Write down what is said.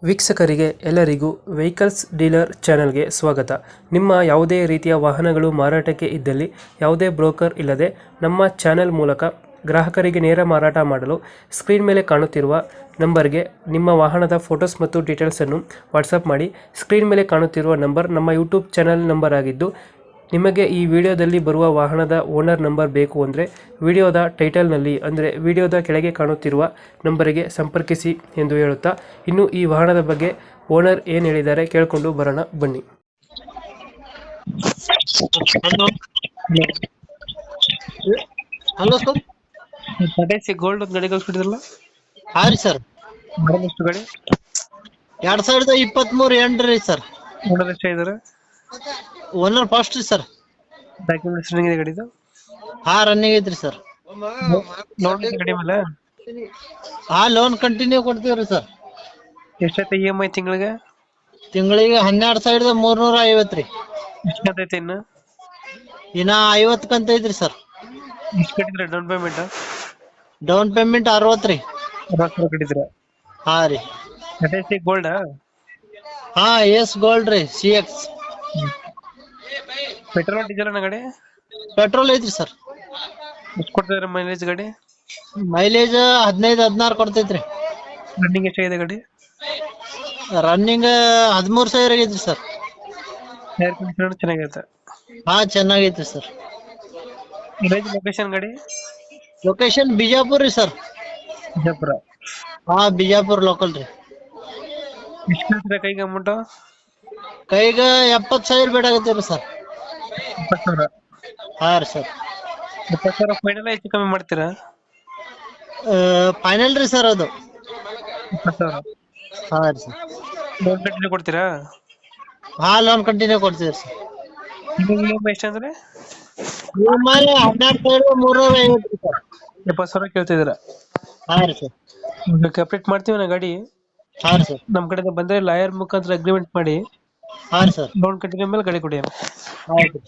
ವೀಕ್ಷಕರಿಗೆ ಎಲ್ಲರಿಗೂ vehicles dealer ಚಾನೆಲ್ಗೆ ಸ್ವಾಗತ. ನಿಮ್ಮ ಯಾವುದೇ ರೀತಿಯ ವಾಹನಗಳು ಮಾರಾಟಕ್ಕೆ ಇದ್ದಲ್ಲಿ ಯಾವುದೇ ಬ್ರೋಕರ್ ಇಲ್ಲದೆ ನಮ್ಮ ಚಾನೆಲ್ ಮೂಲಕ ಗ್ರಾಹಕರಿಗೆ ನೇರ ಮಾರಾಟ ಮಾಡಲು ಸ್ಕ್ರೀನ್ ಮೇಲೆ ಕಾಣುತ್ತಿರುವ ನಂಬರ್ಗೆ ನಿಮ್ಮ ವಾಹನದ ಫೋಟೋಸ್ ಮತ್ತು ಡೀಟೇಲ್ಸನ್ನು ವಾಟ್ಸಪ್ ಮಾಡಿ. ಸ್ಕ್ರೀನ್ ಮೇಲೆ ಕಾಣುತ್ತಿರುವ ನಂಬರ್ ನಮ್ಮ ಯೂಟ್ಯೂಬ್ ಚಾನೆಲ್ ನಂಬರ್ ಆಗಿದ್ದು, ನಿಮಗೆ ಈ ವಿಡಿಯೋದಲ್ಲಿ ಬರುವ ವಾಹನದ ಓನರ್ ನಂಬರ್ ಬೇಕು ಅಂದರೆ ವಿಡಿಯೋದ ಟೈಟಲ್ನಲ್ಲಿ ಅಂದರೆ ವಿಡಿಯೋದ ಕೆಳಗೆ ಕಾಣುತ್ತಿರುವ ನಂಬರಿಗೆ ಸಂಪರ್ಕಿಸಿ ಎಂದು ಹೇಳುತ್ತಾ, ಇನ್ನು ಈ ವಾಹನದ ಬಗ್ಗೆ ಓನರ್ ಏನು ಹೇಳಿದ್ದಾರೆ ಕೇಳಿಕೊಂಡು ಬರೋಣ ಬನ್ನಿ. Hello hello sir. Tata C gold ಒಂದು ಗಾಡಿ ಕಳಿಸ್ಬಿಟ್ಟಿದ್ರಲ್ಲ, ಹಾ ರೀ ಸರ್. ಮಾಡಲ್ ಎಷ್ಟು ಗಾಡಿ? 2023 ಎಂಡ್ ರೀ ಸರ್. ಓನರ್ ಎಷ್ಟು ಇದ್ದಾರೆ? ಓನರ್ ಫಸ್ಟ್ ರೀ ಸರ್. ಡಾಕ್ಯುಮೆಂಟ್ಸ್ ರನ್ನಿಂಗ್ ಇದೆ ಗಾಡಿದು? ಹಾ ರನ್ನಿಂಗ್ ಐತ್ರಿ ಸರ್. ಲೋನ್ ಗಾಡಿ ಮೇಲೆ ಹಾ ಲೋನ್ ಕಂಟಿನ್ಯೂ ಕೊಡ್ತೀವ್ರಿ ಸರ್. ಎಷ್ಟೈತೆ EMI ತಿಂಗಳಿಗೆ? ತಿಂಗಳಿಗೆ 12,350 ರೀ. ಎಷ್ಟು ಐತೆ ಇನ್ನು? ಇನ್ನ 50 ಕಂತ ಐತ್ರಿ ಸರ್. ಎಷ್ಟು ಕಟ್ಟಿದ್ರೆ ಡೌನ್ ಪೇಮೆಂಟ್? ಡೌನ್ ಪೇಮೆಂಟ್ 60 ರೀ. 60 ಕಟ್ಟಿದ್ರೆ? ಹಾ ರೀ. Tata C gold? ಹಾ ಎಸ್ ಗೋಲ್ಡ್ ರೀ. CX ಪೆಟ್ರೋಲ್ ಡೀಸೆಲ್ ಅನ್ನ ಗಾಡಿ? ಪೆಟ್ರೋಲ್ ಐತ್ರಿ ಸರ್. ಎಷ್ಟು ಕೊಡ್ತಿದ್ರೆ ಮೈಲೇಜ್ ಗಾಡಿ? ಮೈಲೇಜ್ 15-16 ಕೊಡ್ತೈತ್ರಿ. ರನ್ನಿಂಗ್ ಎಷ್ಟಾಗಿದೆ ಗಾಡಿ? ರನ್ನಿಂಗ್ 13,000 ಆಗೈತ್ರಿ ಸರ್. ಏರ್ ಕಂಡೀಷನರ್ ಚೆನ್ನಾಗೈತೆ? ಹಾ ಚೆನ್ನಾಗೈತ್ರಿ ಸರ್. ಲೊಕೇಶನ್ ಗಾಡಿ? ಲೊಕೇಶನ್ ಬಿಜಾಪುರ್ ರೀ ಸರ್. ಬಿಜಾಪುರ? ಹಾ ಬಿಜಾಪುರ್ ಲೋಕಲ್ ರೀ. ಎಷ್ಟು ಕಳಿಸಿದ್ರೆ ಕೈಗೆ ಅಮೌಂಟ್? ಕೈಗ 70,000 ಬೇಕಾಗತ್ತೀರಿ ಸರ್. 20,000? ಹಾ ರೀ ಸರ್. 20,000 ಫೈನಲ್ ಹೆಚ್ಚು ಕಮ್ಮಿ ಮಾಡ್ತೀರಾ? ಫೈನಲ್ ರೀ ಸರ್ ಅದು. 20,000? ಹಾ ರೀ ಸರ್. ಲೋನ್ ಕಂಟಿನ್ಯೂ ಕೊಡ್ತೀರಾ? ಹಾ ಲೋನ್ ಕಂಟಿನ್ಯೂ ಕೊಡ್ತೀವಿ ಸರ್. EMI ಎಷ್ಟು ಅಂದ್ರೆ? EMI 12,350 ರೀ ಸರ್. 70,000 ಕೇಳ್ತಿದ್ದೀರಾ? ಹಾ ರೀ ಸರ್. ಕಂಪ್ಲೀಟ್ ಮಾಡ್ತೀವಿ ನಾ ಗಾಡಿ. ಹಾ ರೀ ಸರ್. ನಮ್ ಕಡೆಯಿಂದ ಬಂದ್ರೆ ಲಾಯರ್ ಮುಖಾಂತರ ಅಗ್ರಿಮೆಂಟ್ ಮಾಡಿ ಹಾ ರೀ ಸರ್. ಲೋನ್ ಕಂಟಿನ್ಯೂ ಮೇಲೆ ಗಾಡಿ ಕೊಡಿ. ಆಯ್ತು.